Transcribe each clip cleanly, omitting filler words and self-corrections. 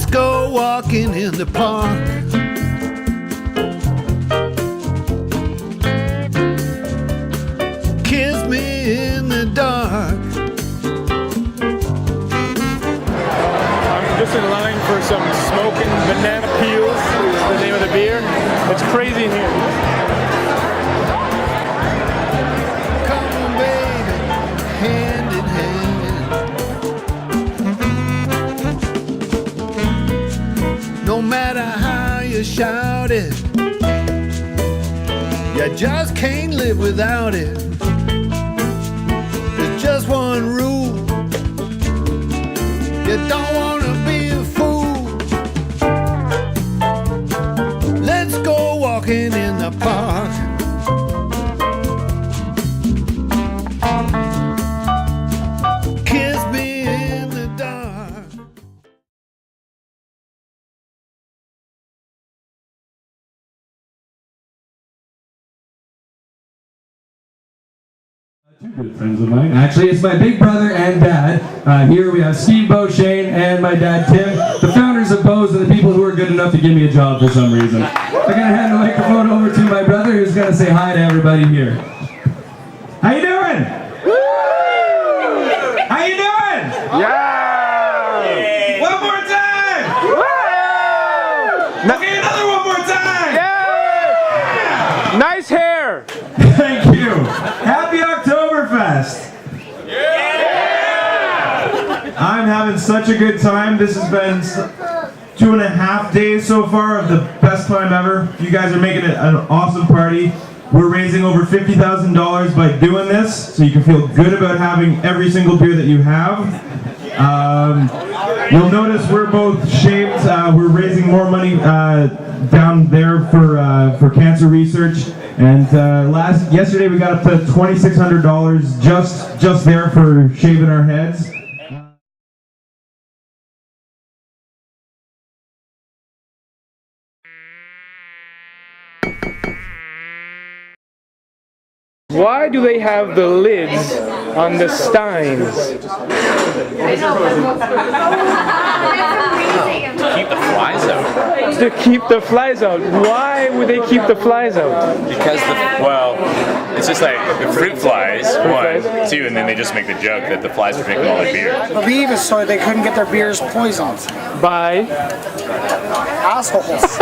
Let's go walking in the park. Kiss me in the dark. I'm just in line for some smoking banana peels, is the name of the beer. It's crazy in here. Come on, baby, hand in hand. No matter how you shout it, you just can't live without it. There's just one rule. You don't want to be a fool. Let's go walking in the park. Kiss me in the dark. Two good friends of mine. Actually, it's my big brother and dad. Here we have Steve, Beau, Shane, and my dad Tim, the founders of Beau's and the people who are good enough to give me a job for some reason. I'm gonna hand the microphone over to my brother, who's gonna say hi to everybody here. How you doing? How you doing? Yeah! One more time! Okay, another one more time! Yeah! Nice hair! Thank you. Happy Oktoberfest. I'm having such a good time. This has been 2.5 days so far of the best time ever. You guys are making it an awesome party. We're raising over $50,000 by doing this, so you can feel good about having every single beer that you have. You'll notice we're both shaved. We're raising more money down there for cancer research. And yesterday we got up to $2,600 just there for shaving our heads. Why do they have the lids on the steins? Keep the flies out. To keep the flies out. Why would they keep the flies out? Because it's just like the fruit flies, one, two, and then they just make the joke that the flies are drinking all their beer. I believe it's so they couldn't get their beers poisoned. By? Assholes.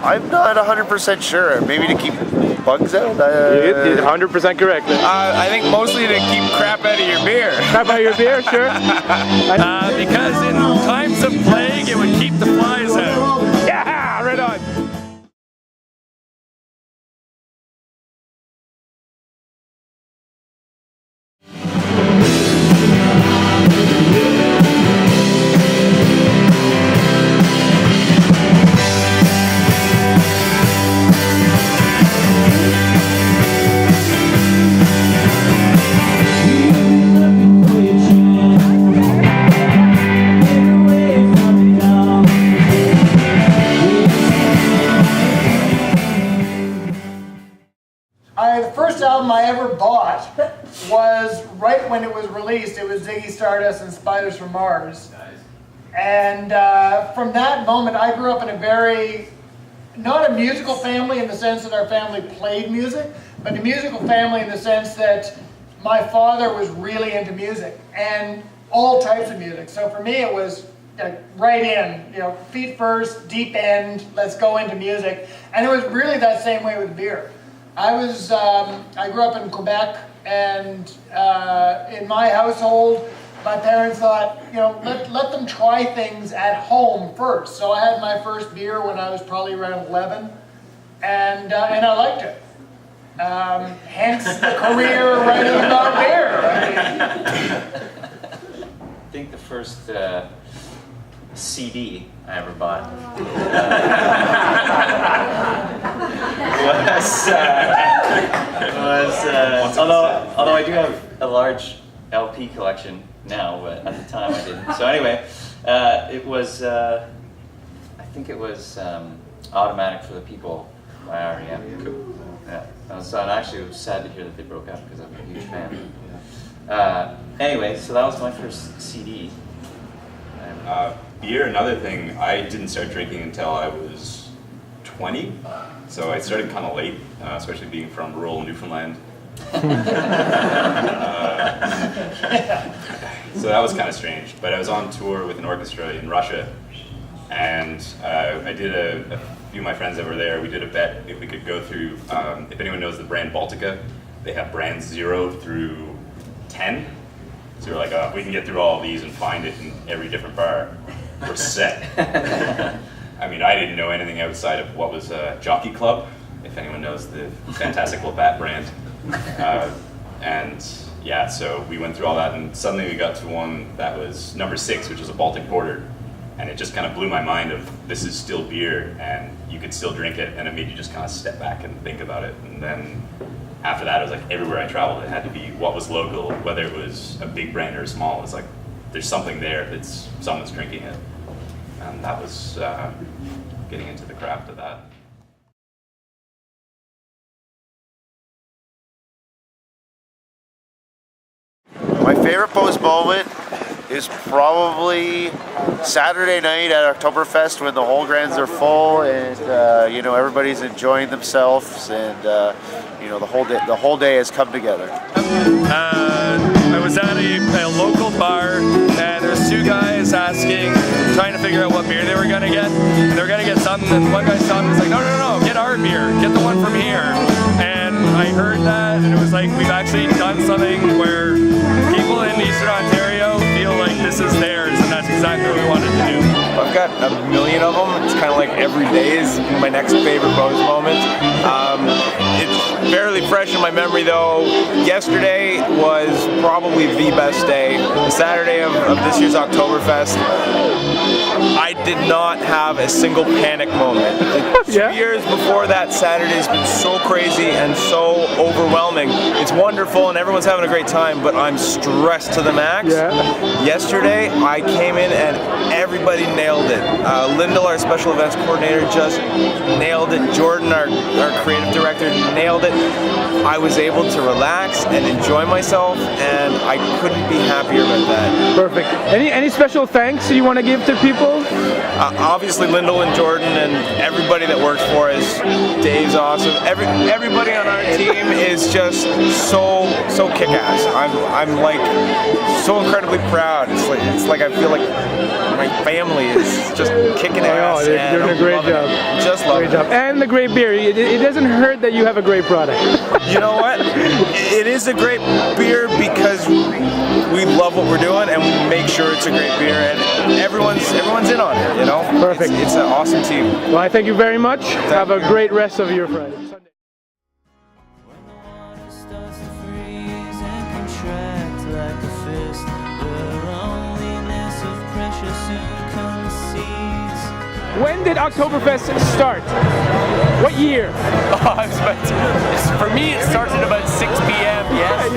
I'm not 100% sure. Maybe to keep bugs out? 100% correct. I think mostly to keep crap out of your beer. Crap out of your beer, sure. Because in times of plague, it would keep the flies out. Yeah, right on. The first album I ever bought was right when it was released. It was Ziggy Stardust and Spiders from Mars. And from that moment, I grew up in a not a musical family in the sense that our family played music, but a musical family in the sense that my father was really into music and all types of music. So for me, it was right in, feet first, deep end, let's go into music. And it was really that same way with beer. I grew up in Quebec, and in my household, my parents thought, let them try things at home first. So I had my first beer when I was probably around 11, and I liked it. Hence the career writing about beer. I think the first CD I ever bought although I do have a large LP collection now, but at the time I didn't. So anyway, it was I think it was Automatic for the People by R.E.M. Cool. Yeah, and actually it was sad to hear that they broke up because I'm a huge fan. Anyway, so that was my first CD. Beer, another thing, I didn't start drinking until I was 20, so I started kind of late, especially being from rural Newfoundland. So that was kind of strange, but I was on tour with an orchestra in Russia, and I did a few of my friends that were there, we did a bet if we could go through, if anyone knows the brand Baltica, they have brands 0 through 10. So we're like, oh, if we can get through all of these and find it in every different bar, we're set. I mean, I didn't know anything outside of what was Jockey Club, if anyone knows the fantastic Labatt brand. And yeah, so we went through all that, and suddenly we got to one that was number 6, which was a Baltic Porter. And it just kind of blew my mind of, this is still beer, and you could still drink it, and it made you just kind of step back and think about it. And then after that, it was like everywhere I traveled, it had to be what was local, whether it was a big brand or small. It was like, there's something there that's someone's drinking it. And that was getting into the craft of that. My favorite Beau's moment is probably Saturday night at Oktoberfest when the whole grands are full and you know, everybody's enjoying themselves, and you know, the whole day has come together. I was at a local bar, and there's 2 guys trying to figure out what beer they were gonna get. And they were gonna get something, and one guy stopped and was like, no, get our beer, get the one from here. And I heard that, and it was like, we've actually done something where people in Eastern Ontario feel like this is theirs, and that's exactly what we wanted to do. I've got a million of them. It's kind of like every day is my next favorite Beau's moment. It's fairly fresh in my memory though. Yesterday was probably the best day. The Saturday of this year's Oktoberfest, I did not have a single panic moment. The 2 years before that Saturday has been so crazy and so overwhelming. It's wonderful and everyone's having a great time, but I'm stressed to the max. Yesterday, I came in and everybody nailed it. Lyndall, our special events coordinator, just nailed it. Jordan, our creative director, nailed it. I was able to relax and enjoy myself, and I couldn't be happier about that. Perfect. Any special thanks you want to give to people? Obviously Lyndall and Jordan and everybody that works for us. Dave's awesome. Everybody on our team is just so kick-ass. I'm like so incredibly proud. It's like I feel like my family is just kicking ass. You're doing a great job. Just love it. And the great beer. It doesn't hurt that you have a great product. You know what? It is a great beer because we love what we're doing and we make sure it's a great beer, and everyone's in on it, you know? Perfect. It's an awesome team. Well, I thank you very much. Have a great rest of your Friday. When did Oktoberfest start? What year? For me, it starts at about 6 p.m. Yes.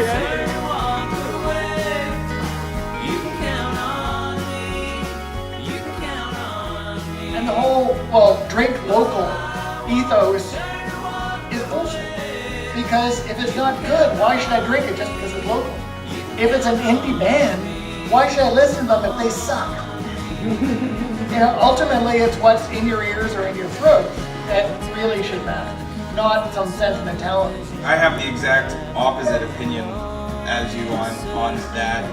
And the whole, well, drink local ethos is bullshit. Because if it's not good, why should I drink it just because it's local? If it's an indie band, why should I listen to them if they suck? You know, ultimately it's what's in your ears or in your throat that really should matter, not some sentimentality. I have the exact opposite opinion as you on that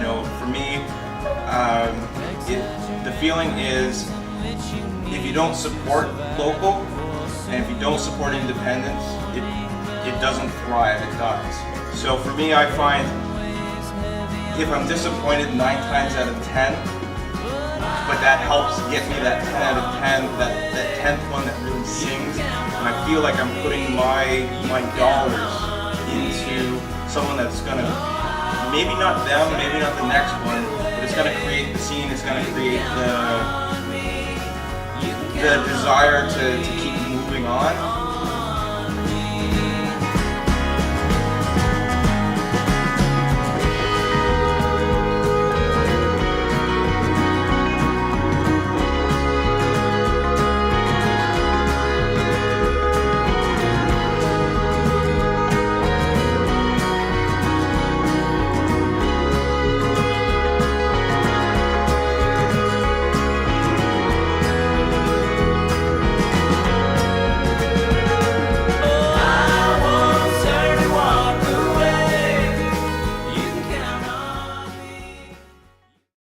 note. For me, the feeling is if you don't support local and if you don't support independence, it doesn't thrive, it dies. So for me, I find if I'm disappointed 9 times out of 10, but that helps get me that 10 out of 10, that 10th one that really sings, and I feel like I'm putting my dollars into someone that's gonna, maybe not them, maybe not the next one, but it's gonna create the scene, it's gonna create the desire to keep moving on.